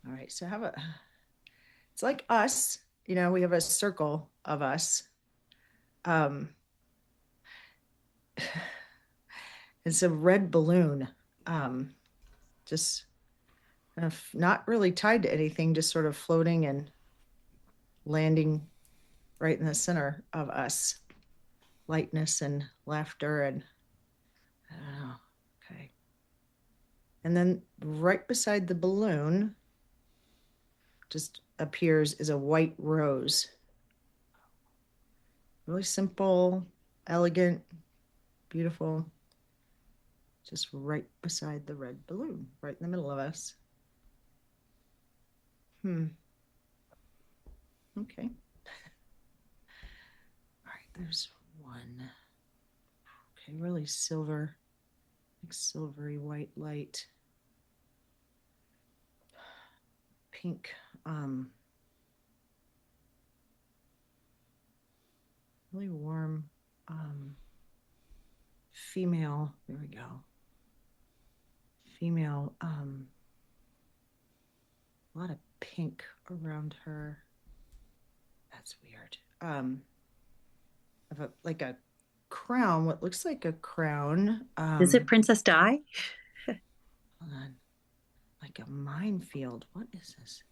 All right. So it's like us, we have a circle of us. Um, it's a red balloon. Um, just kind of not really tied to anything, just sort of floating and landing right in the center of us. Lightness and laughter and I don't know. Okay. And then right beside the balloon just appears is a white rose. Really simple, elegant, beautiful. Just right beside the red balloon, right in the middle of us. Okay. All right, there's one. Okay, really silver, like silvery white light. Pink. Really warm. Female. There we go. Female. A lot of pink around her. That's weird. Of like a crown, what looks like a crown. Is it Princess Di? Hold on. Like a minefield. What is this?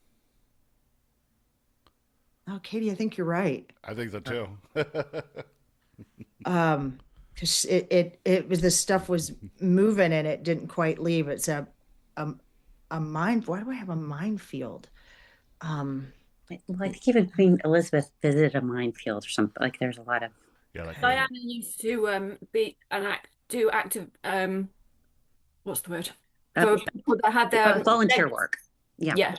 Oh, Katie, I think you're right. I think so too. Because it was the stuff was moving and it didn't quite leave. It's a a mine. Why do I have a minefield? Um, Well, I think even Queen Elizabeth visited a minefield or something. Like there's a lot of Yeah, like okay. a Diana used to be an act do active what's the word? uh, For people that had their volunteer legs, work. Yeah. yeah.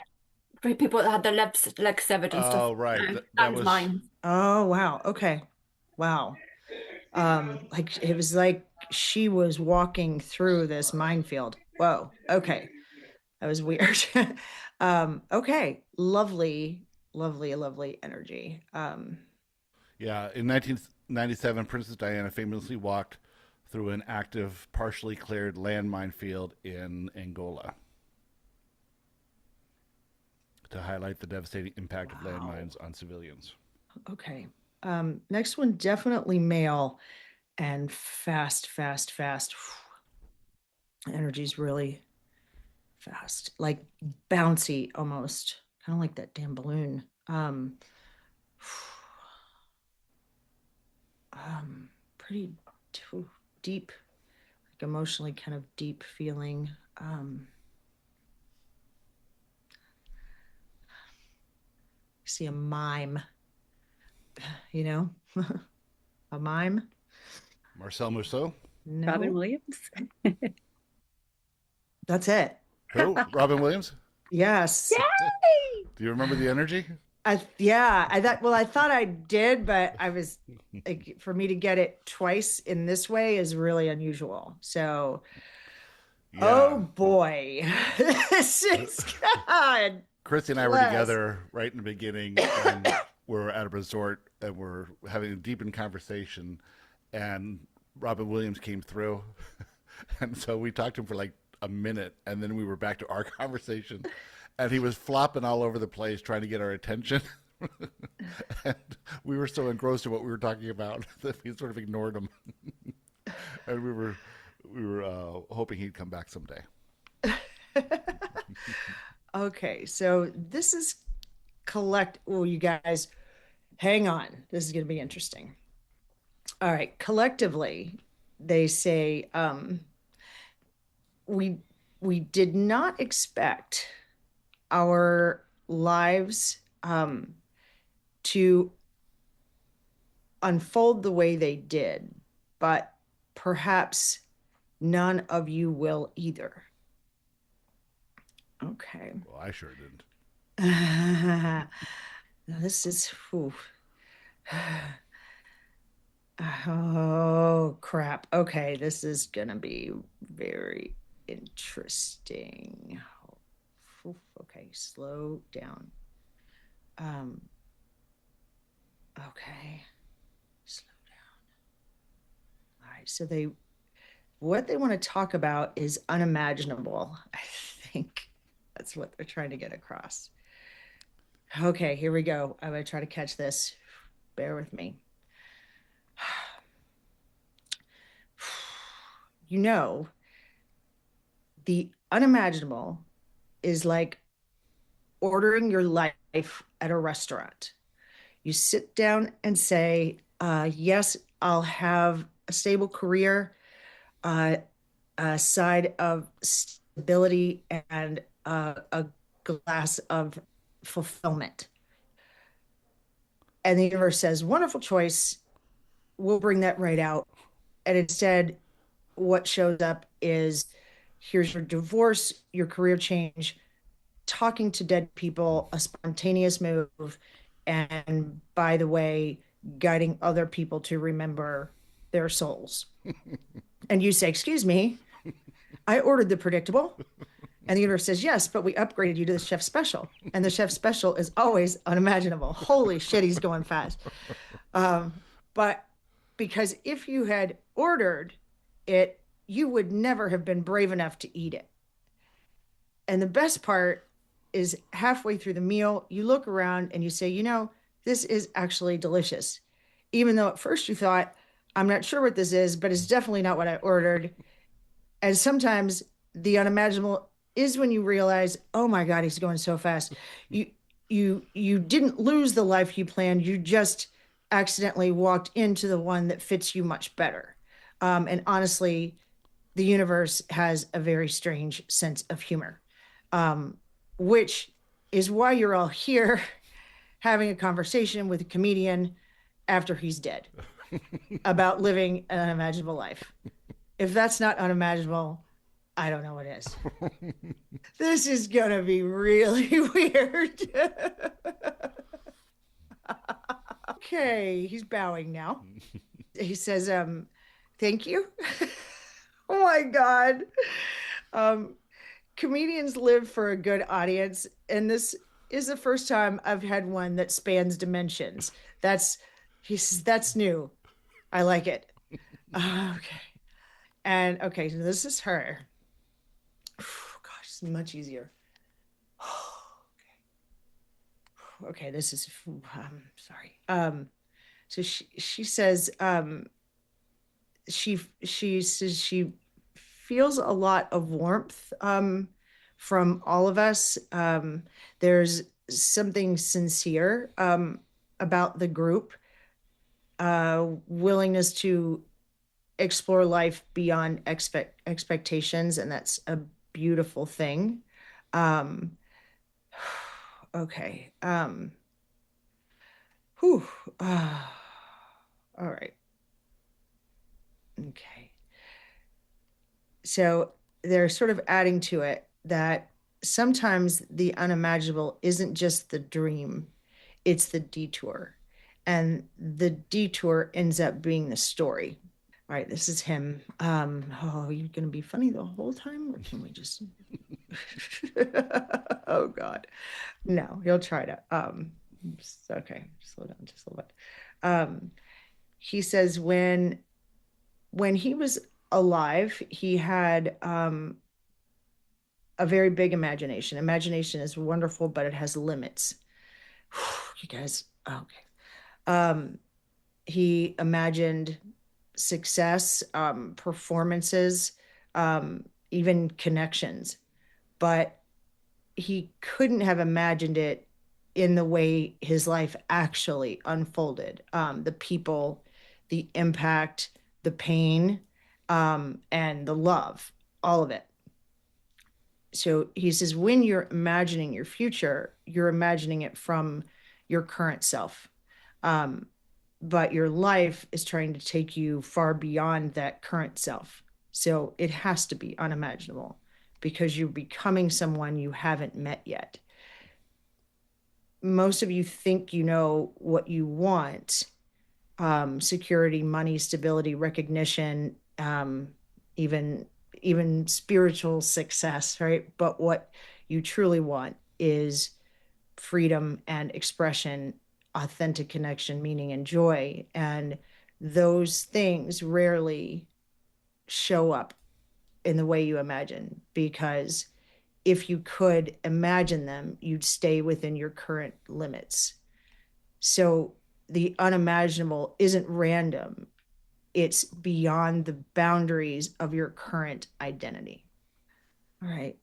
For people that had their legs severed and stuff. oh right, that And was mine. Oh wow. Okay. Wow. Like it was like she was walking through this minefield. Whoa. Okay. That was weird. Okay. Lovely, lovely, lovely energy. yeah. In 1997, Princess Diana famously walked through an active, partially cleared landmine field in Angola to highlight the devastating impact of Wow. landmines on civilians. Okay. Next one, definitely male and fast, fast, fast. Energy's really fast, like bouncy almost, kind of like that damn balloon. Pretty deep, like emotionally kind of deep feeling. See a mime, you know, a mime. Marcel Mousseau. Robin No, Williams. that's it. Who? Robin Williams. Yes. Yay! Do you remember the energy? Yeah, I thought I did, but I was like, for me to get it twice in this way is really unusual. So, oh Yeah. boy, this is God Christy and I were bless. together right in the beginning, and we're at a resort, and we're having a deepened conversation, and Robin Williams came through, and so we talked to him for like a minute, and then we were back to our conversation, and he was flopping all over the place trying to get our attention. And we were so engrossed in what we were talking about that we sort of ignored him, and we were hoping he'd come back someday. Okay, so this is collect. Oh, you guys, hang on. This is going to be interesting. All right, collectively, they say we we did not expect our lives to unfold the way they did, but perhaps none of you will either. Okay. Well, I sure didn't. This is, whew. Oh, crap. Okay, this is gonna be very interesting. Okay, slow down. Um, okay, slow down. All right, so what they want to talk about is unimaginable, I think. That's what they're trying to get across. Okay, here we go. I'm going to try to catch this. Bear with me. You know, the unimaginable is like ordering your life at a restaurant. You sit down and say, yes, I'll have a stable career, uh, a side of stability, and a glass of fulfillment. And the universe says, wonderful choice. We'll bring that right out. And instead, what shows up is here's your divorce, your career change, talking to dead people, a spontaneous move, and by the way, guiding other people to remember their souls. And you say, excuse me, I ordered the predictable. And the universe says, yes, but we upgraded you to the chef special. And the chef special is always unimaginable. Holy shit, he's going fast. But because if you had ordered it, you would never have been brave enough to eat it. And the best part is halfway through the meal, you look around and you say, this is actually delicious. Even though at first you thought, I'm not sure what this is, but it's definitely not what I ordered. And sometimes the unimaginable is when you realize, oh my God, he's going so fast. You didn't lose the life you planned. You just accidentally walked into the one that fits you much better. And honestly, the universe has a very strange sense of humor, which is why you're all here having a conversation with a comedian after he's dead about living an unimaginable life. If that's not unimaginable, I don't know what is. This is going to be really weird. Okay, he's bowing now. He says, thank you. Oh my God. Comedians live for a good audience, and this is the first time I've had one that spans dimensions. He says, that's new. I like it. Okay. And okay, so this is her. Gosh, it's much easier. Okay, this is sorry. So she says she says she feels a lot of warmth from all of us. There's something sincere about the group, willingness to explore life beyond expectations, and that's a beautiful thing. Um, okay. Whew. All right. Okay. So they're sort of adding to it that sometimes the unimaginable isn't just the dream, it's the detour. And the detour ends up being the story. All right, this is him. Oh, you're gonna be funny the whole time, or can we just oh God. No, he'll try to. Okay, slow down just a little bit. He says when he was alive, he had a very big imagination. Imagination is wonderful, but it has limits. You guys, okay. He imagined success, performances, even connections, but he couldn't have imagined it in the way his life actually unfolded. The people, the impact, the pain, and the love, all of it. So he says, when you're imagining your future, you're imagining it from your current self. But your life is trying to take you far beyond that current self. So it has to be unimaginable because you're becoming someone you haven't met yet. Most of you think you know what you want, security, money, stability, recognition, even spiritual success, right? But what you truly want is freedom and expression, authentic connection, meaning, and joy. And those things rarely show up in the way you imagine because if you could imagine them, you'd stay within your current limits. So the unimaginable isn't random, it's beyond the boundaries of your current identity. All right.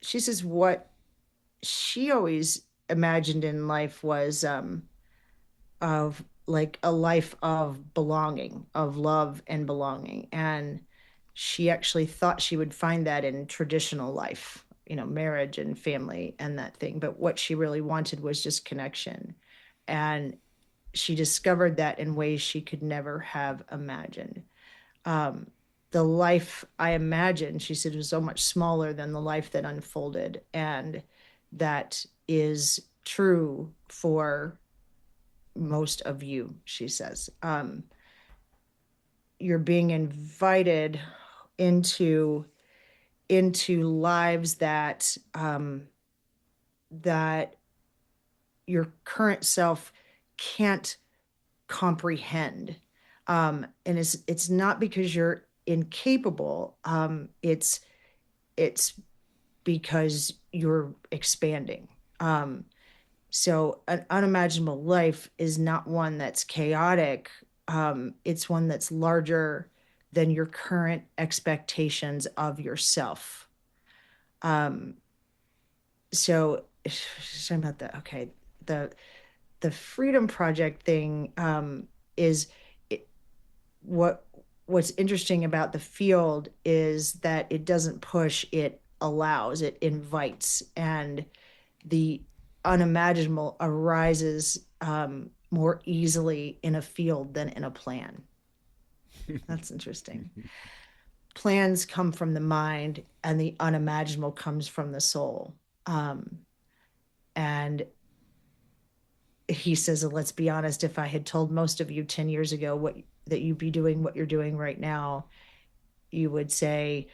She says what she always imagined in life was of like a life of belonging, of love and belonging. And she actually thought she would find that in traditional life, marriage and family and that thing. But what she really wanted was just connection. And she discovered that in ways she could never have imagined. Um, the life I imagined, she said, was so much smaller than the life that unfolded. And that is true for most of you, she says. You're being invited into lives that that your current self can't comprehend. And it's not because you're incapable. It's because you're expanding. So an unimaginable life is not one that's chaotic. It's one that's larger than your current expectations of yourself. Um, so talking about the the Freedom Project thing is it, what's interesting about the field is that it doesn't push, it allows, it invites, and the unimaginable arises more easily in a field than in a plan. That's interesting. Plans come from the mind, and the unimaginable comes from the soul. And he says, let's be honest, if I had told most of you 10 years ago that you'd be doing what you're doing right now, you would say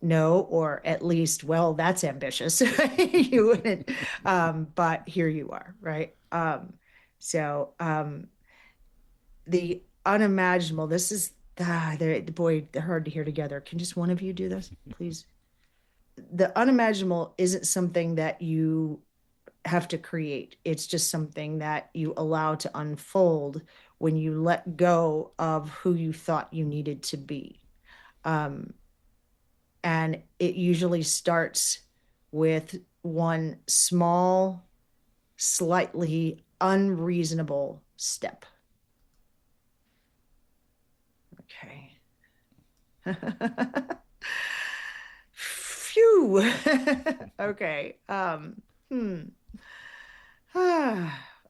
no, or at least, well, that's ambitious. You wouldn't, but here you are, right? So the unimaginable, this is, boy, they're hard to hear together. Can just one of you do this, please? The unimaginable isn't something that you have to create. It's just something that you allow to unfold when you let go of who you thought you needed to be. And it usually starts with one small, slightly unreasonable step. Okay. Phew. Okay.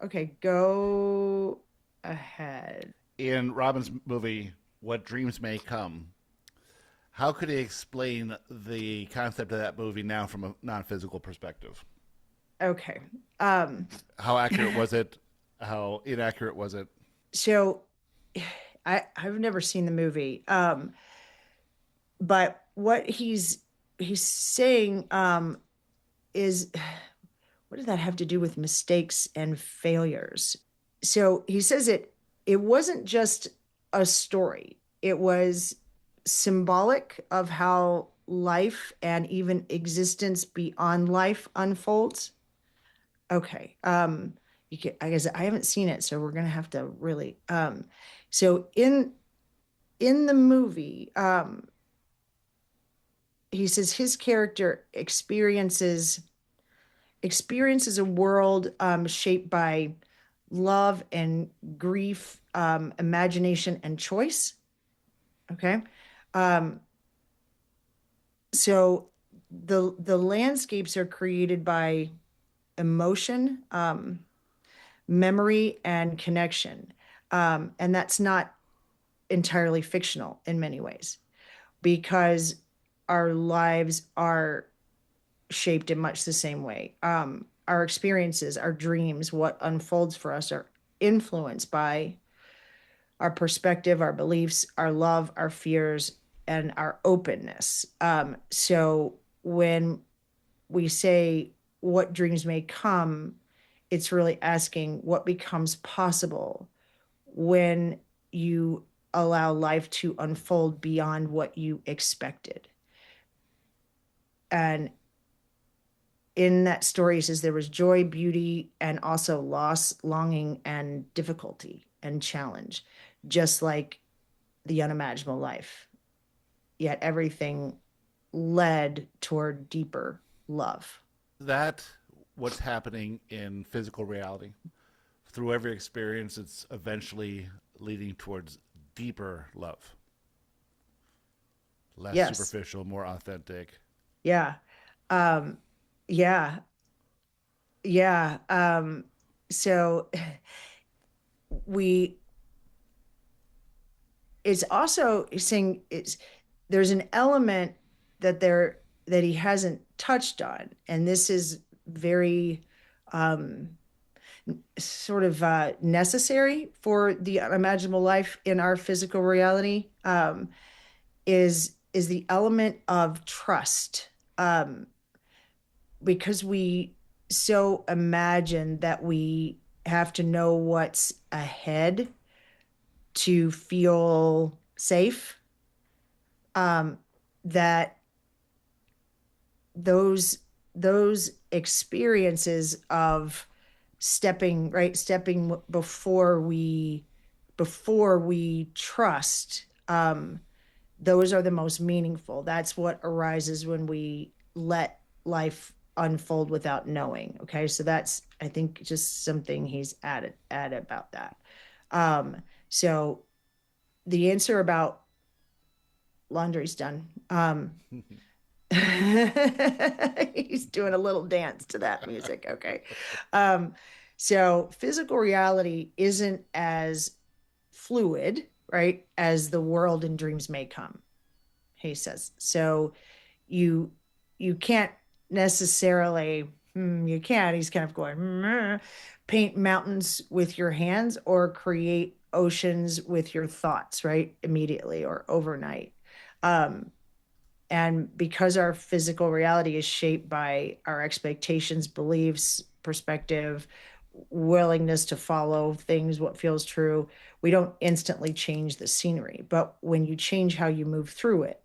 Okay, go ahead. In Robin's movie, What Dreams May Come, how could he explain the concept of that movie now from a non-physical perspective? Okay. How accurate was it? How inaccurate was it? So I've never seen the movie. But what he's saying is, what does that have to do with mistakes and failures? So he says it wasn't just a story. It was symbolic of how life and even existence beyond life unfolds. Okay. I guess I haven't seen it, so we're gonna have to really so in the movie, he says his character experiences a world shaped by love and grief, imagination and choice. Okay. So the landscapes are created by emotion, memory, and connection. And that's not entirely fictional in many ways, because our lives are shaped in much the same way. Our experiences, our dreams, what unfolds for us are influenced by our perspective, our beliefs, our love, our fears, and our openness. So when we say what dreams may come, it's really asking what becomes possible when you allow life to unfold beyond what you expected. And in that story, he says there was joy, beauty, and also loss, longing, and difficulty and challenge, just like the unimaginable life. Yet everything led toward deeper love. That what's happening in physical reality. Through every experience, it's eventually leading towards deeper love, less Yes. superficial, more authentic. Yeah. Um, yeah. Yeah. So we, it's also saying it's, there's an element that he hasn't touched on, and this is very um sort of necessary for the unimaginable life in our physical reality, is the element of trust, um, because we so imagine that we have to know what's ahead to feel safe, um, that those those experiences of stepping before we trust, those are the most meaningful. That's what arises when we let life unfold without knowing. Okay, so that's, I think, just something he's added about that. So the answer about laundry's done. He's doing a little dance to that music. Okay. Um, so physical reality isn't as fluid, right, as the world in dreams may come, he says. So you you can't necessarily, you can't, he's kind of going, paint mountains with your hands or create oceans with your thoughts, right, immediately or overnight. Um, and because our physical reality is shaped by our expectations, beliefs, perspective, willingness to follow things, what feels true, we don't instantly change the scenery. But when you change how you move through it,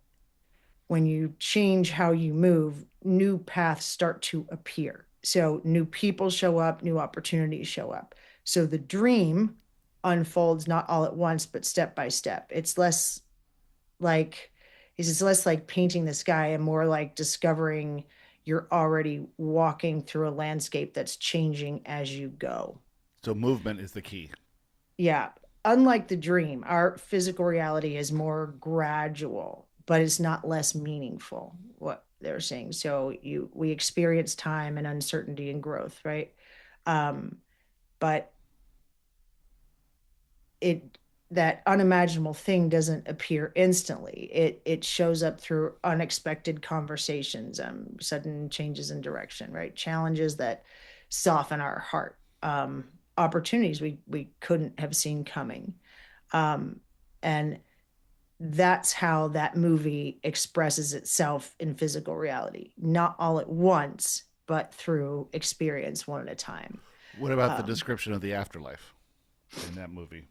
when you change how you move, new paths start to appear. So new people show up, new opportunities show up. So the dream unfolds not all at once, but step by step. It's less like, it's less like painting the sky and more like discovering you're already walking through a landscape that's changing as you go. So movement is the key. Yeah. Unlike the dream, our physical reality is more gradual, but it's not less meaningful, what they're saying. So we experience time and uncertainty and growth, right? Um, but it that unimaginable thing doesn't appear instantly. It shows up through unexpected conversations, sudden changes in direction, right? Challenges that soften our heart, opportunities we couldn't have seen coming, um, and that's how that movie expresses itself in physical reality, not all at once, but through experience one at a time. What about the Um, description of the afterlife in that movie?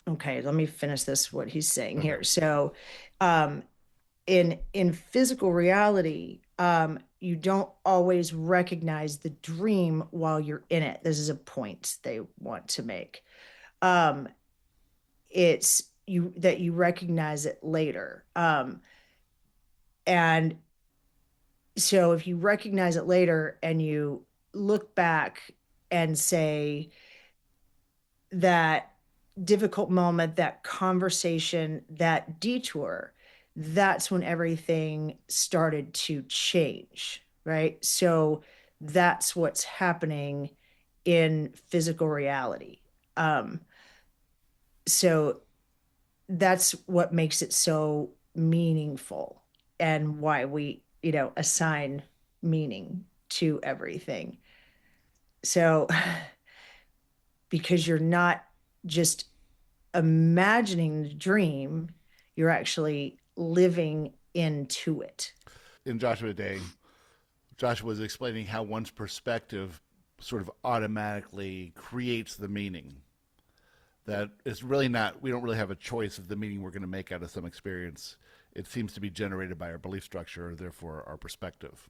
okay, let me finish this, what he's saying Okay. here. So um, in physical reality, you don't always recognize the dream while you're in it. This is a point they want to make. um, it's you that you recognize it later, and so if you recognize it later and you look back and say, that difficult moment, that conversation, that detour, that's when everything started to change, right? So that's what's happening in physical reality. Um, so that's what makes it so meaningful, and why we, assign meaning to everything. So because you're not just imagining the dream, you're actually living into it. In Joshua Day, Joshua was explaining how one's perspective sort of automatically creates the meaning. That it's really not, we don't really have a choice of the meaning we're going to make out of some experience. It seems to be generated by our belief structure, therefore our perspective.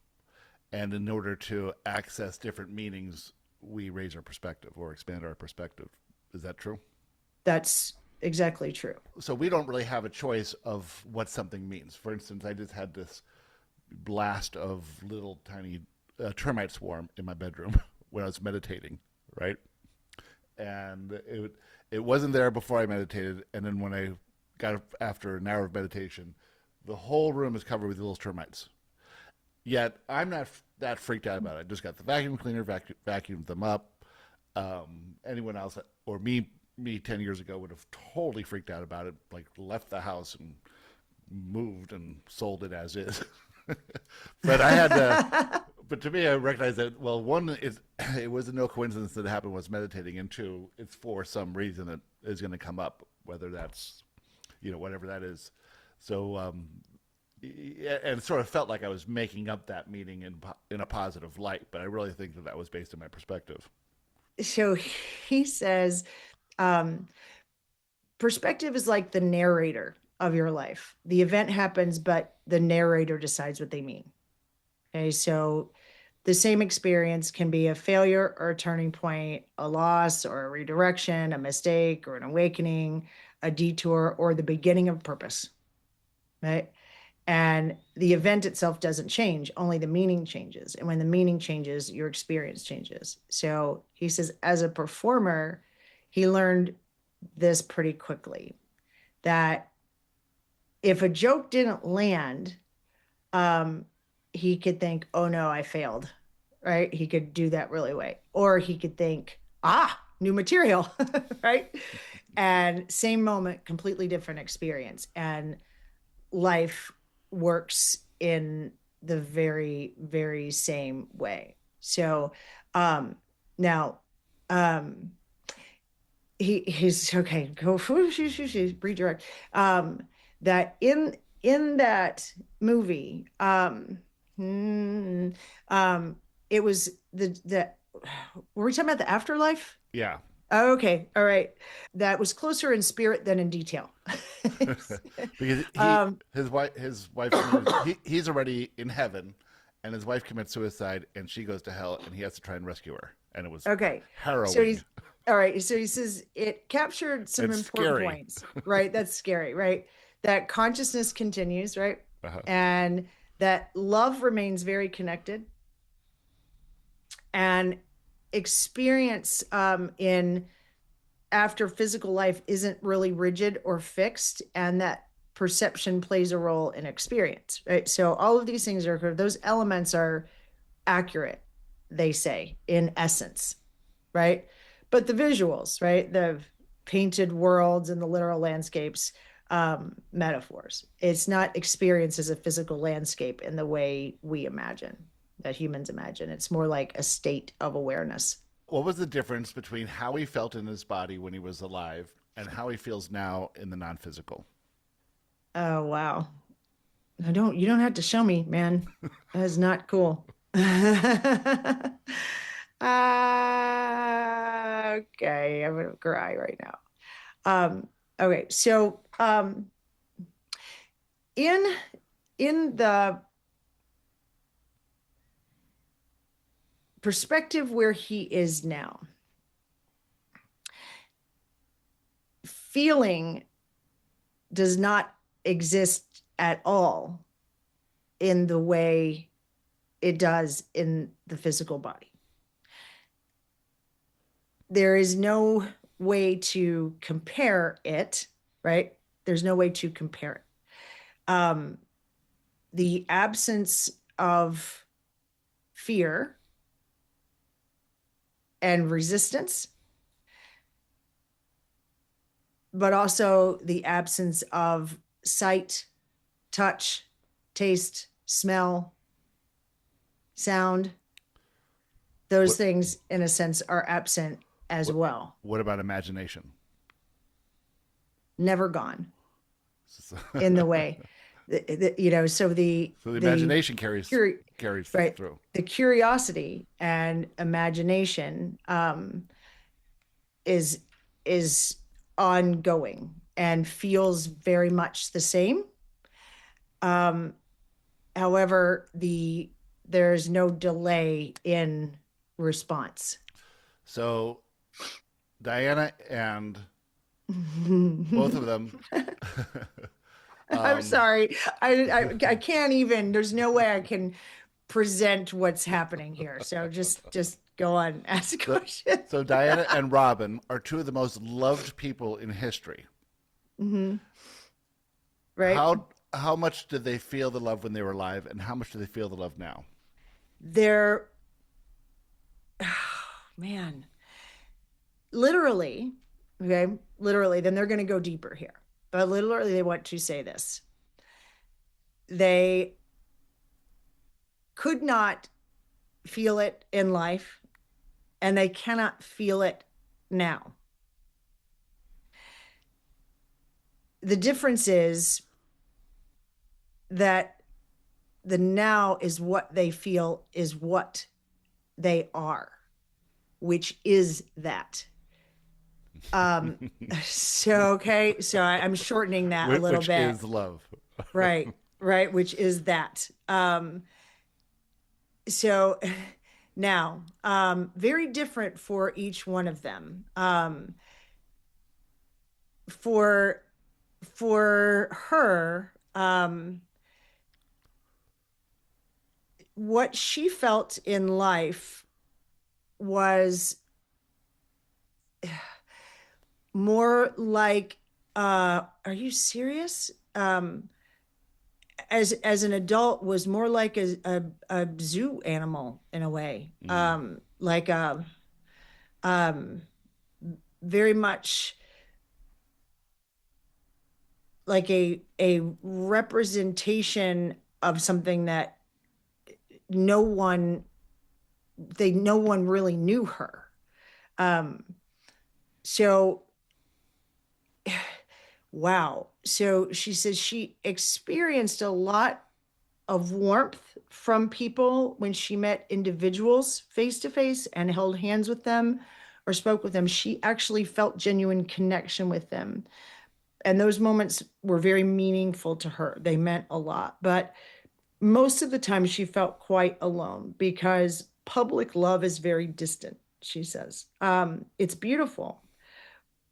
And in order to access different meanings, we raise our perspective or expand our perspective. Is that true? That's exactly true. So we don't really have a choice of what something means. For instance, I just had this blast of little tiny termite swarm in my bedroom when I was meditating, right? And it wasn't there before I meditated, and then when I got up after an hour of meditation, the whole room is covered with little termites. Yet I'm not that freaked out about it. I just got the vacuum cleaner, vacuumed them up. Anyone else or me 10 years ago would have totally freaked out about it, like left the house and moved and sold it as is. But I had to, but to me, I recognize that, well, one is, it was no coincidence that it happened was meditating, and two, it's for some reason that is going to come up, whether that's, whatever that is. So, and it sort of felt like I was making up that meaning in a positive light, but I really think that was based on my perspective. So he says, perspective is like the narrator of your life. The event happens, but the narrator decides what they mean. Okay, so the same experience can be a failure or a turning point, a loss or a redirection, a mistake or an awakening, a detour, or the beginning of purpose, right? And the event itself doesn't change, only the meaning changes. And when the meaning changes, your experience changes. So he says, as a performer, he learned this pretty quickly, that if a joke didn't land, he could think, oh no, I failed, right? He could do that really way. Or he could think, new material, right? And same moment, completely different experience. And life works in the very, very same way. So now he's okay, go redirect. That in that movie, it was the were we talking about the afterlife? Yeah. Oh, okay, all right. That was closer in spirit than in detail. Because his wife, he's already in heaven, and his wife commits suicide, and she goes to hell, and he has to try and rescue her, and it was Okay, harrowing. so he's all right. So he says it captured some It's important scary. points, right? That's scary, right? That consciousness continues, right? Uh-huh. And that love remains very connected, and experience in after physical life isn't really rigid or fixed, and that perception plays a role in experience, right? So all of these things are, those elements are accurate, they say, in essence, right? But the visuals, right? The painted worlds and the literal landscapes, metaphors. It's not experience as a physical landscape in the way we imagine, that humans imagine. It's more like a state of awareness. What was the difference between how he felt in his body when he was alive and how he feels now in the non-physical? Oh, wow. You don't have to show me, man. That is not cool. Okay, I'm gonna cry right now. Okay, so in the perspective where he is now, feeling does not exist at all in the way it does in the physical body. There is no way to compare it, right? There's no way to compare it. The absence of fear and resistance, but also the absence of sight, touch, taste, smell, sound. Those things, in a sense, are absent as well. What about imagination? Never gone in the way. So the imagination carries right, through. the curiosity and imagination is ongoing and feels very much the same. However, the there's no delay in response. So Diana and both of them. I'm sorry. I can't even. There's no way I can present what's happening here. So just go on, ask a So, question. so Diana and Robin are two of the most loved people in history. Right? How much did they feel the love when they were alive, and how much do they feel the love now? They're man, literally, okay, literally. Then they're going to go deeper here, but literally, they want to say this. They could not feel it in life, and they cannot feel it now. The difference is that the now is what they feel is what they are, which is that. Um, okay, so I'm shortening that a little Which bit. is love. Right, right, which is that. So now, very different for each one of them. For her, what she felt in life was more like, are you serious? As an adult, was more like a zoo animal in a way. Like um very much like a representation of something that no one no one really knew her. Um, so wow. So she says she experienced a lot of warmth from people when she met individuals face to face and held hands with them or spoke with them. She actually felt genuine connection with them. And those moments were very meaningful to her. They meant a lot. But most of the time, she felt quite alone because public love is very distant, she says. It's beautiful,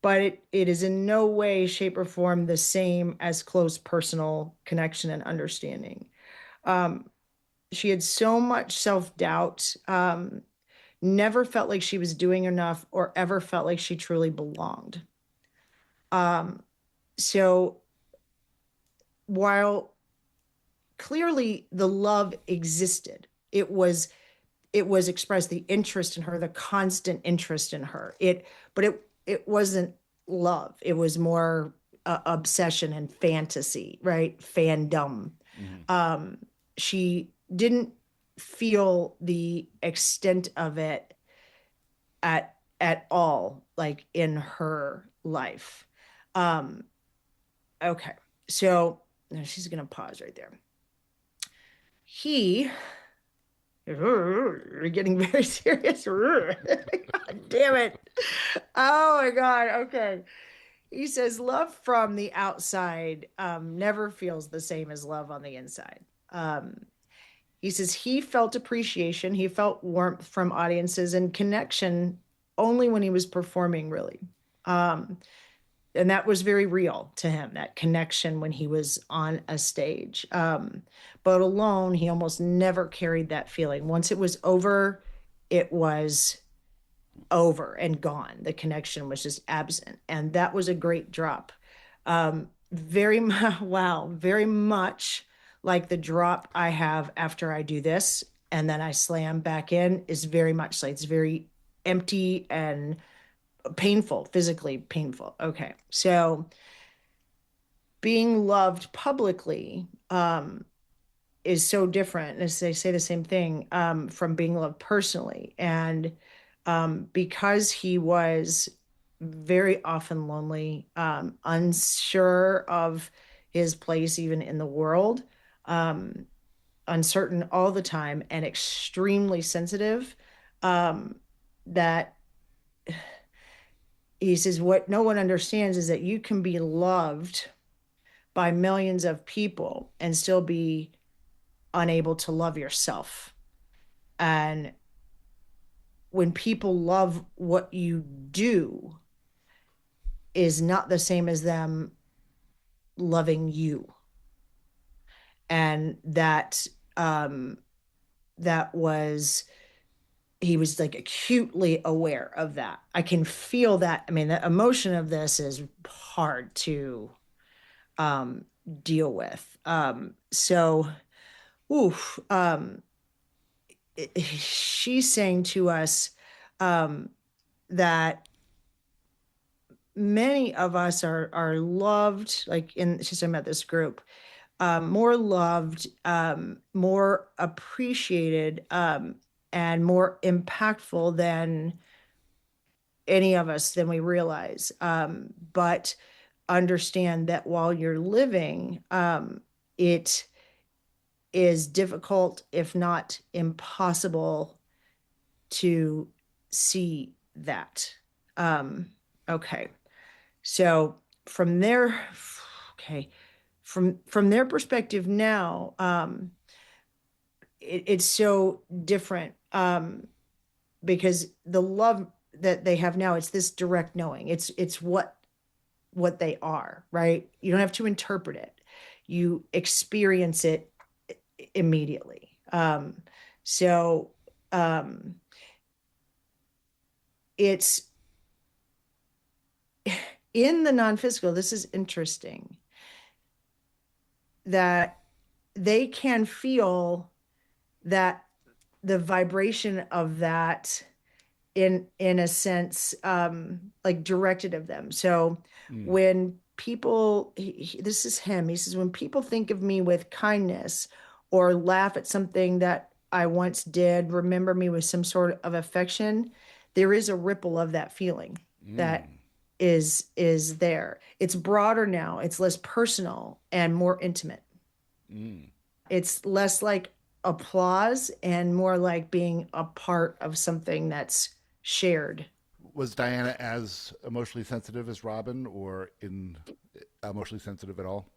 but it is in no way, shape, or form the same as close personal connection and understanding. She had so much self doubt, never felt like she was doing enough or ever felt like she truly belonged. So while clearly the love existed, it was expressed, the interest in her, the constant interest in her. It wasn't love. It was more obsession and fantasy, right? Fandom. Mm-hmm. She didn't feel the extent of it at all, like in her life. Um, okay, so now she's gonna pause right there. You're getting very serious. God damn it. Oh my God. Okay. He says, love from the outside never feels the same as love on the inside. He says he felt appreciation, he felt warmth from audiences and connection only when he was performing, really. Um, and that was very real to him, that connection when he was on a stage. But alone, he almost never carried that feeling. Once it was over, it was over and gone. The connection was just absent. And that was a great drop. Wow, very much like the drop I have after I do this and then I slam back in is very much like it's very empty and painful, physically painful. Okay. So being loved publicly is so different, as they say the same thing, from being loved personally. And because he was very often lonely, unsure of his place even in the world, uncertain all the time, and extremely sensitive, that he says what no one understands is that you can be loved by millions of people and still be unable to love yourself. And when people love what you do is not the same as them loving you. And that was he was like acutely aware of that. I can feel that. I mean, the emotion of this is hard to um deal with. So oof, she's saying to us um that many of us are loved, like in she's talking about this group, more loved, more appreciated, and more impactful than any of us than we realize. But understand that while you're living, it is difficult, if not impossible, to see that. Um, okay. So from their okay, from their perspective now, it's so different, because the love that they have now, it's this direct knowing. It's what they are, right? You don't have to interpret it. You experience it immediately. So um, it's in the non-physical. This is interesting that they can feel that the vibration of that in a sense, like directed of them. So Mm. when people this is him, he says, when people think of me with kindness or laugh at something that I once did, remember me with some sort of affection, there is a ripple of that feeling that Mm. is there. It's broader now, it's less personal and more intimate. Mm. It's less like applause and more like being a part of something that's shared. Was Diana as emotionally sensitive as Robin, or in emotionally sensitive at all?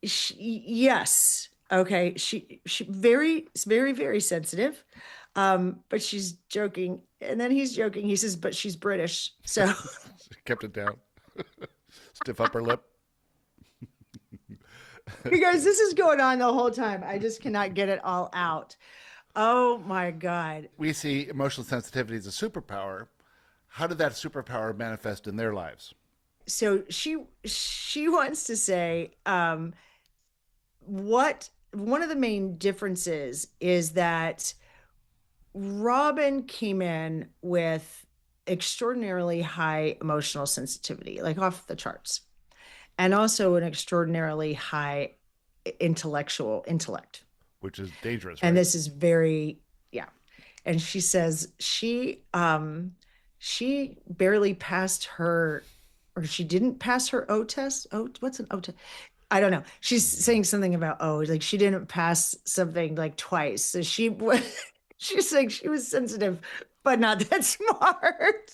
Yes. Okay. She very sensitive. But she's joking. And then he's joking. He says, but she's British. So Kept it down. Stiff upper lip. you guys, this is going on the whole time. I just cannot get it all out. Oh my God. We see emotional sensitivity as a superpower. How did that superpower manifest in their lives? So she wants to say, what one of the main differences is that Robin came in with extraordinarily high emotional sensitivity, like off the charts, and also an extraordinarily high intellectual intellect. Which is dangerous, And right? this is very, yeah. And she says she barely passed her, or she didn't pass her O test. Oh, what's an O test? I don't know. She's saying something about like she didn't pass something like twice. So she was she's saying she was sensitive, but not that smart.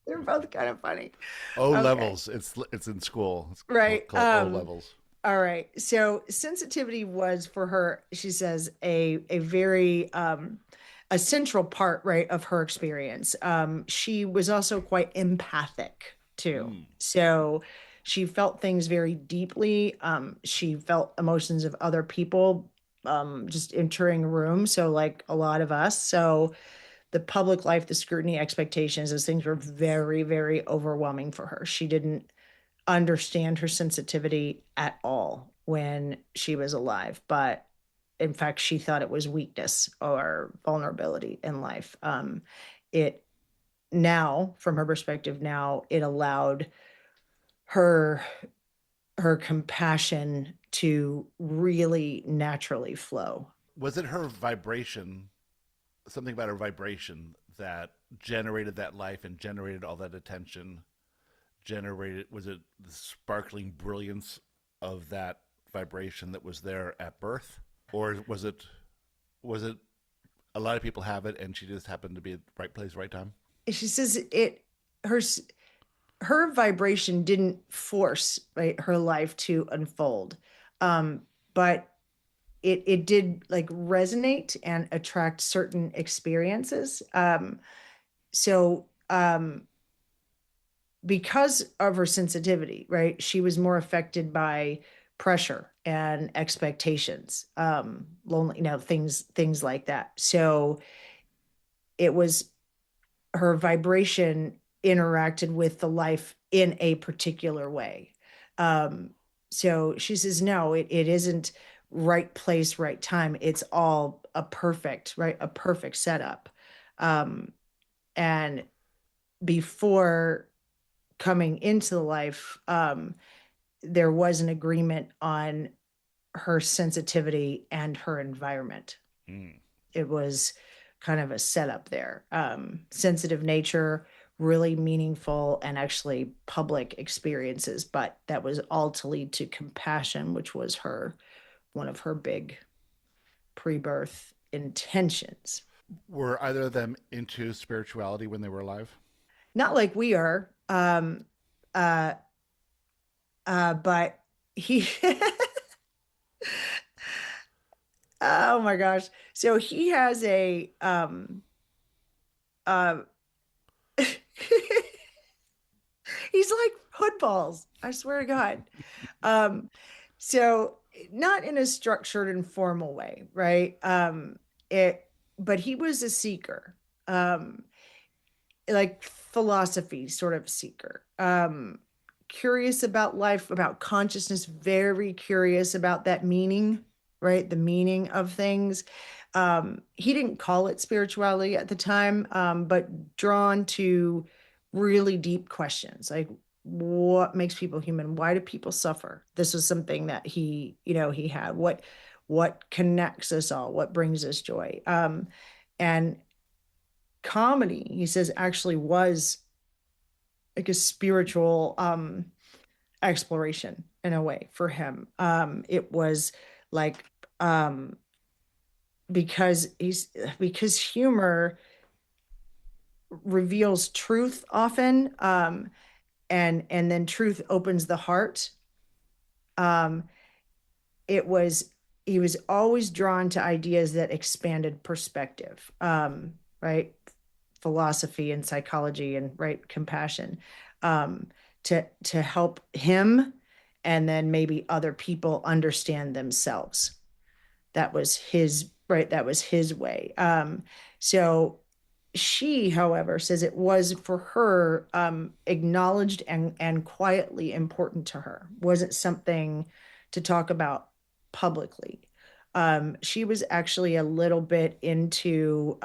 They're both kind of funny. O Okay. levels. It's in school. It's Right. called O levels. All right. So sensitivity was for her, she says, a very a central part, right, of her experience. She was also quite empathic too. Mm. So she felt things very deeply. She felt emotions of other people just entering a room. So like a lot of us. So the public life, the scrutiny, expectations, those things were very overwhelming for her. She didn't understand her sensitivity at all when she was alive, but in fact she thought it was weakness or vulnerability in life. It now, from her perspective now, it allowed her her compassion to really naturally flow. Was it her vibration, something about her vibration that generated that life and generated all that attention? Generated, was it the sparkling brilliance of that vibration that was there at birth? Or was it a lot of people have it and she just happened to be at the right place, right time? She says it her her vibration didn't force, right, her life to unfold, but it did like resonate and attract certain experiences. So because of her sensitivity, right, she was more affected by pressure and expectations, lonely, things like that. So it was her vibration interacted with the life in a particular way. Um, so she says, no, it isn't right place, right time. It's all a perfect setup. Um, and before coming into the life, there was an agreement on her sensitivity and her environment. Mm. It was kind of a setup there. Sensitive nature, really meaningful and actually public experiences, but that was all to lead to compassion, which was one of her big pre-birth intentions. Were either of them into spirituality when they were alive? Not like we are, uh, but he, oh my gosh. So he has a, uh, he's like footballs. I swear to God. Um, so not in a structured and formal way, right? It, but he was a seeker, like philosophy sort of seeker, curious about life, about consciousness, very curious about that meaning, right? The meaning of things. He didn't call it spirituality at the time, but drawn to really deep questions like what makes people human? Why do people suffer? This was something that he had. What connects us all? What brings us joy? And comedy, he says, actually was like a spiritual exploration in a way for him. It was like because because humor reveals truth often, and then truth opens the heart. Um, it was he was always drawn to ideas that expanded perspective, right? Philosophy and psychology and right compassion, um, to help him and then maybe other people understand themselves. That was his right. That was his way. So she, however, says it was for her, acknowledged and quietly important to her. Wasn't something to talk about publicly. She was actually a little bit into,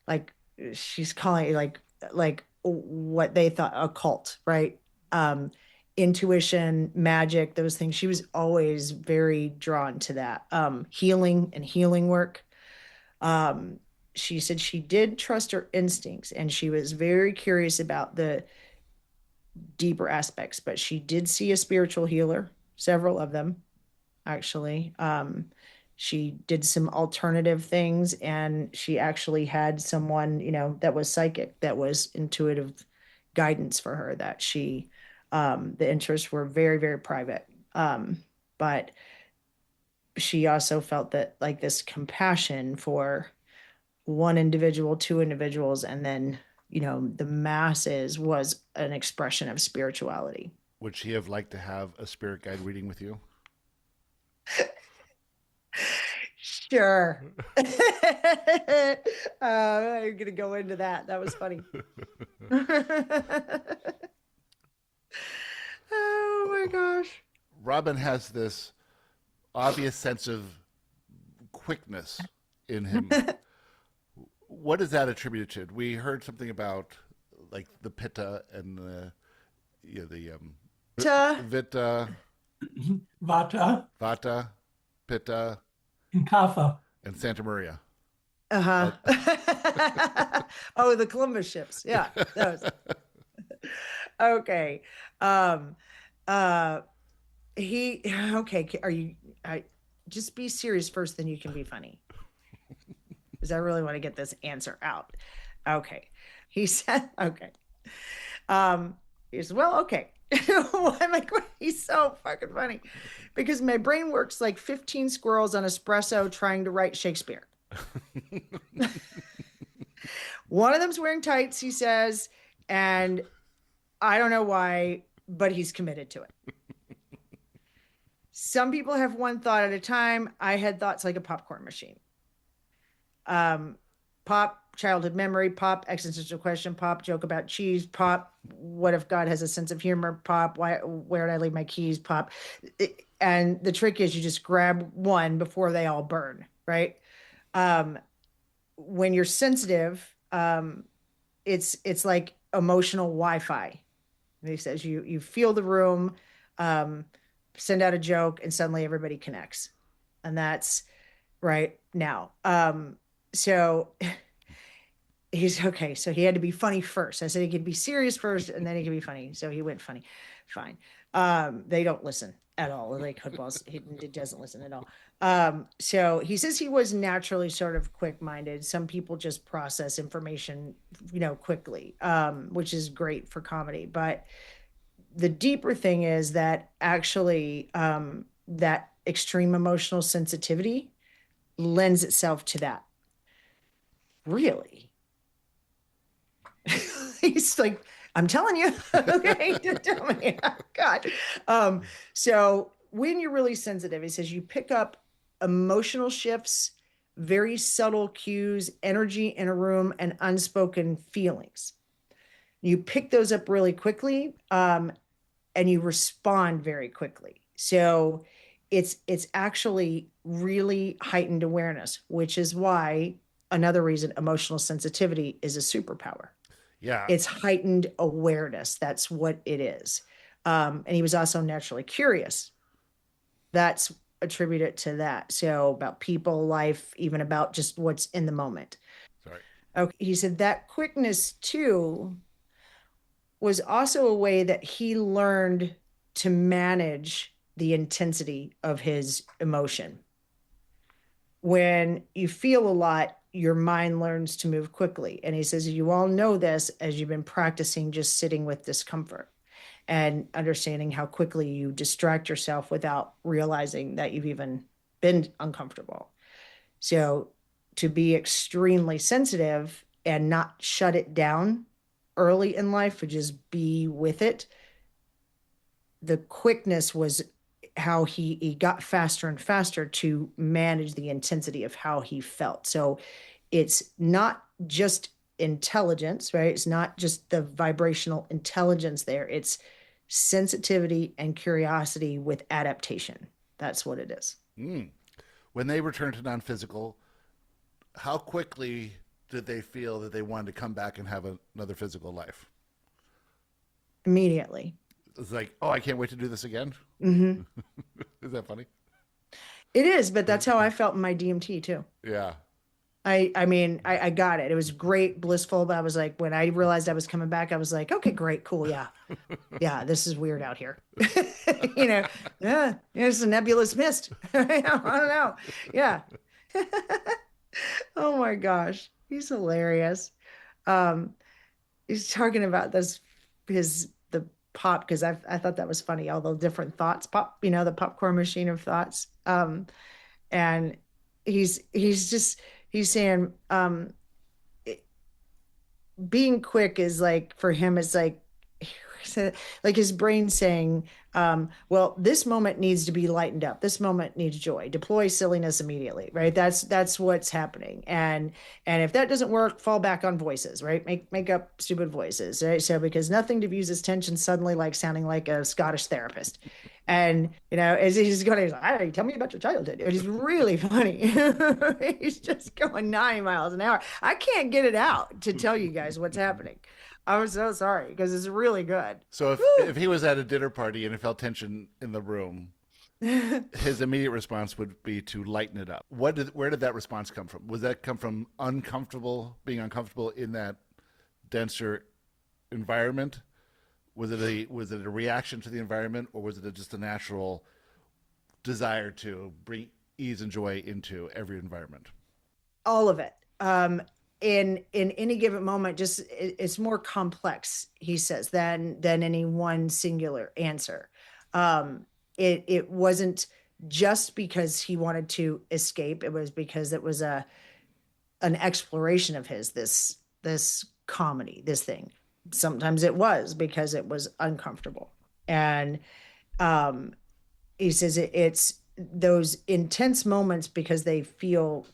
like she's calling it like what they thought a cult, right? Um, Intuition, magic, those things. She was always very drawn to that. Healing and healing work. Um, she said she did trust her instincts and she was very curious about the deeper aspects, but she did see a spiritual healer, several of them actually. She did some alternative things and she actually had someone, that was psychic, that was intuitive guidance for her that the interests were very, very private. But she also felt that like this compassion for one individual, two individuals, and then, the masses was an expression of spirituality. Would she have liked to have a spirit guide reading with you? Sure. I'm gonna go into that. That was funny. Oh my gosh. Robin has this obvious sense of quickness in him. What is that attributed to? We heard something about like the pitta and the Ta. vita, Vata vata, pitta, and Kapha. and Santa Maria. Uh-huh. Oh, the Columbus ships. Yeah. That was okay. Um uh he okay, are you I just be serious first, then you can be funny. Because I really want to get this answer out. Okay. He said, okay. He said, well, okay. I'm like, he's so fucking funny because my brain works like 15 squirrels on espresso trying to write Shakespeare. One of them's wearing tights, he says, and I don't know why, but he's committed to it. Some people have one thought at a time. I had thoughts like a popcorn machine. Pop, childhood memory, pop, existential question, pop, joke about cheese, pop, what if God has a sense of humor, pop, where did I leave my keys, pop. And the trick is you just grab one before they all burn, right? Um, when you're sensitive, it's like emotional Wi-Fi. And he says you feel the room, um, send out a joke, and suddenly everybody connects, and that's right now. So he's okay. So he had to be funny first. I said he could be serious first, and then he could be funny. So he went funny. Fine. They don't listen at all. Like footballs, he doesn't listen at all. So he says he was naturally sort of quick-minded. Some people just process information, quickly, which is great for comedy. But the deeper thing is that actually that extreme emotional sensitivity lends itself to that. Really? He's like, I'm telling you. Okay, tell me. God. So when you're really sensitive, he says you pick up emotional shifts, very subtle cues, energy in a room, and unspoken feelings. You pick those up really quickly, and you respond very quickly. So it's actually really heightened awareness, which is why another reason emotional sensitivity is a superpower. Yeah. It's heightened awareness. That's what it is. And he was also naturally curious. That's attributed to that. So about people, life, even about just what's in the moment. Sorry. Okay. He said that quickness too was also a way that he learned to manage the intensity of his emotion. When you feel a lot, your mind learns to move quickly. And he says, you all know this as you've been practicing just sitting with discomfort and understanding how quickly you distract yourself without realizing that you've even been uncomfortable. So to be extremely sensitive and not shut it down early in life, but just be with it, the quickness was how he got faster and faster to manage the intensity of how he felt. So it's not just intelligence, right? It's not just the vibrational intelligence there. It's sensitivity and curiosity with adaptation. That's what it is. Mm. When they returned to non-physical, how quickly did they feel that they wanted to come back and have another physical life? Immediately. It's like, oh, I can't wait to do this again. Mm-hmm. Is that funny? It is, but that's how I felt in my DMT too. Yeah. I mean, I got it. It was great, blissful, but I was like, when I realized I was coming back, I was like, okay, great, cool, yeah. Yeah, this is weird out here. Yeah, it's a nebulous mist. I don't know. Yeah. Oh my gosh, he's hilarious. Um, he's talking about the pop because I thought that was funny, all the different thoughts, pop, the popcorn machine of thoughts. And he's saying being quick is like for him is like like his brain saying well, this moment needs to be lightened up, this moment needs joy, deploy silliness immediately, right? That's what's happening. And if that doesn't work, fall back on voices, right? Make up stupid voices, right? So because nothing diffuses tension suddenly like sounding like a Scottish therapist. And as he's going, he's like, hey, tell me about your childhood. And he's really funny. He's just going 90 miles an hour. I can't get it out to tell you guys what's happening. I'm so sorry because it's really good. So if he was at a dinner party and he felt tension in the room, his immediate response would be to lighten it up. Where did that response come from? Was that come from being uncomfortable in that denser environment? Was it a reaction to the environment, or was it just a natural desire to bring ease and joy into every environment? All of it. in any given moment, just it's more complex, he says, than any one singular answer. It wasn't just because he wanted to escape. It was because it was an exploration of his, this comedy, this thing. Sometimes it was because it was uncomfortable. And um he says it's those intense moments, because they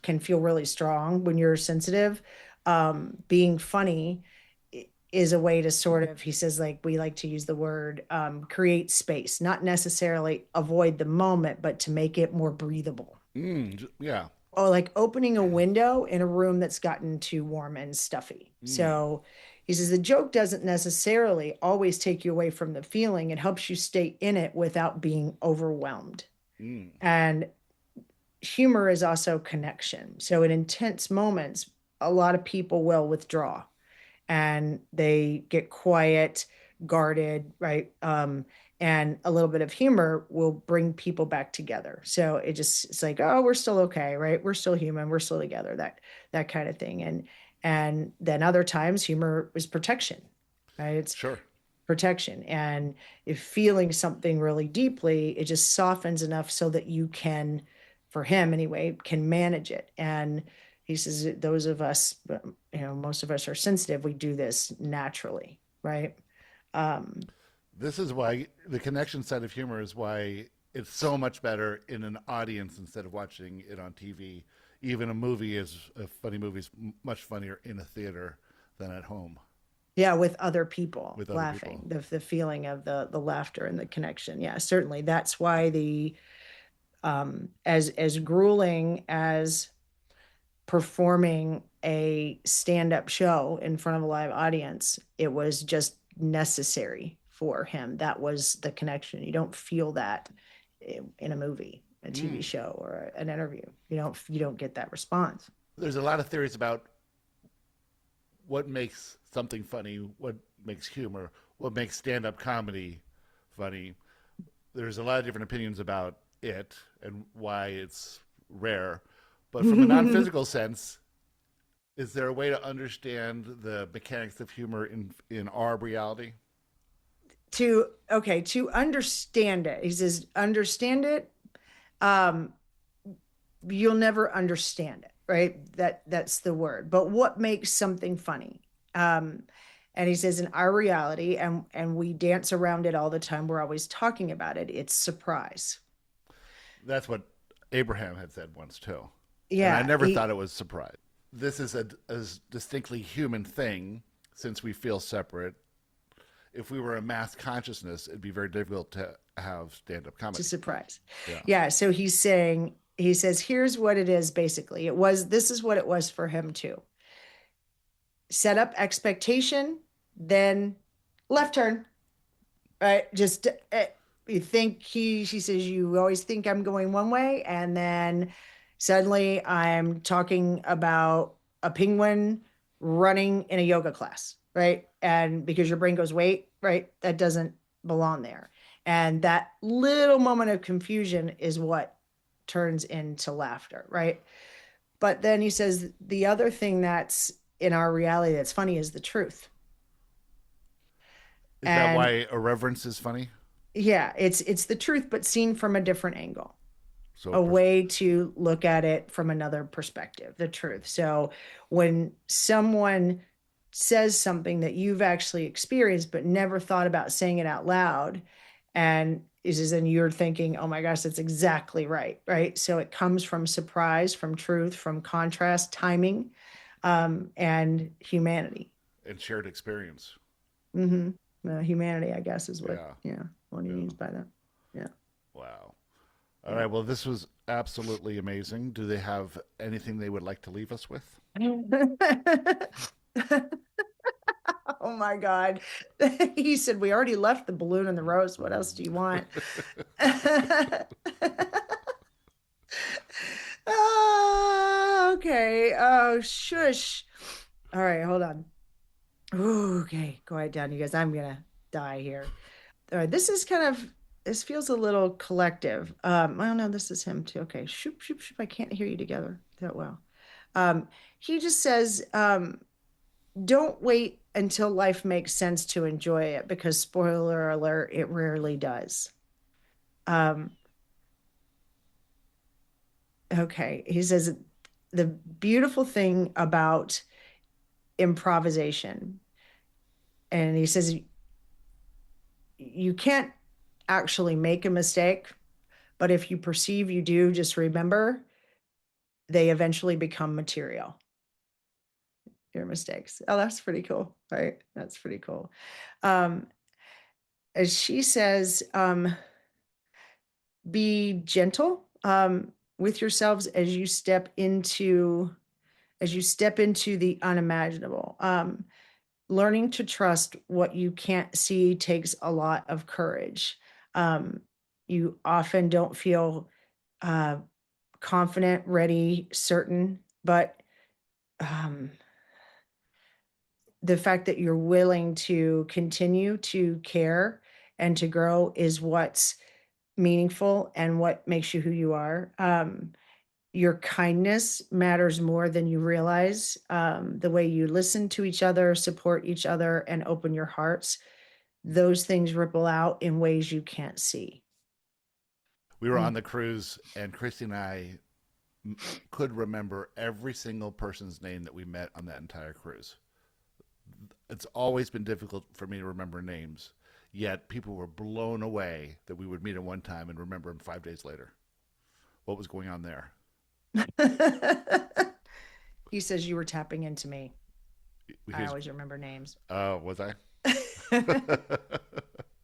can feel really strong when you're sensitive. Being funny is a way to sort of, he says, like, we like to use the word, create space, not necessarily avoid the moment, but to make it more breathable. Yeah. Or like opening a window in a room that's gotten too warm and stuffy. So he says the joke doesn't necessarily always take you away from the feeling. It helps you stay in it without being overwhelmed. And humor is also connection. So in intense moments, a lot of people will withdraw and they get quiet, guarded, right? And a little bit of humor will bring people back together. So it's like, oh, we're still okay, right? We're still human, we're still together, that kind of thing. And then other times humor is protection, right? It's Sure. protection. And if feeling something really deeply, it just softens enough so that you can, for him anyway, can manage it. And he says those of us, most of us are sensitive. We do this naturally, right? This is why the connection side of humor is why it's so much better in an audience instead of watching it on TV. Even a funny movie is much funnier in a theater than at home Yeah, with other people with other laughing, people. the feeling of the laughter and the connection. Yeah, certainly. That's why the as grueling as performing a stand-up show in front of a live audience, it was just necessary for him. That was the connection. You don't feel that in a movie, a TV show, or an interview. You don't get that response. There's a lot of theories about what makes something funny, what makes humor, what makes stand-up comedy funny. There's a lot of different opinions about it and why it's rare. But from a non-physical sense, is there a way to understand the mechanics of humor in our reality? To understand it, he says, understand it. um you'll never understand it, right? That's the word. But what makes something funny? um and he says in our reality, and we dance around it all the time, we're always talking about it, it's surprise. That's what Abraham had said once too, and I Yeah, never thought it was surprise. This is a distinctly human thing since we feel separate. If we were a mass consciousness, it'd be very difficult to have stand-up to comedy. surprise. Yeah. Yeah, so he says here's what it is. Basically, this is what it was for him too. Set up expectation, then left turn, right? Just you think she says, you always think I'm going one way, and then suddenly I'm talking about a penguin running in a yoga class, right? And because your brain goes, wait, right, that doesn't belong there. And that little moment of confusion is what turns into laughter, right? But then he says the other thing that's in our reality that's funny is the truth. Is that And why irreverence is funny? yeah, it's the truth, but seen from a different angle, So, a way to look at it from another perspective, the truth. So when someone says something that you've actually experienced but never thought about saying it out loud, and then you're thinking, oh my gosh, that's exactly right, right? So it comes from surprise, from truth, from contrast, timing, and humanity. and shared experience. Mm-hmm. Humanity, I guess, is what, Yeah. yeah, what he Yeah. means by that. Yeah. Wow. All right. Well, this was absolutely amazing. Do they have anything they would like to leave us with? Oh my God. He said, we already left the balloon and the rose. What else do you want? Okay. Oh, shush. All right, hold on. Ooh, okay, quiet down, you guys. I'm gonna die here. All right, this feels a little collective. Oh no, this is him too. Okay, shoop, shoop, shoop. I can't hear you together that well. He just says, don't wait until life makes sense to enjoy it, because spoiler alert, it rarely does. Um, okay. He says the beautiful thing about improvisation, and he says you can't actually make a mistake, but if you perceive you do, just remember they eventually become material. Your mistakes. Oh, that's pretty cool, right? That's pretty cool. As she says, be gentle with yourselves as you step into the unimaginable. Learning to trust what you can't see takes a lot of courage. You often don't feel uh, confident, ready, certain, but the fact that you're willing to continue to care and to grow is what's meaningful and what makes you who you are. Your kindness matters more than you realize. The way you listen to each other, support each other, and open your hearts, those things ripple out in ways you can't see. We were on the cruise, and Christy and I could remember every single person's name that we met on that entire cruise. It's always been difficult for me to remember names, yet people were blown away that we would meet at one time and remember them 5 days later. What was going on there? He says you were tapping into me. I Because, always remember names. oh, was I?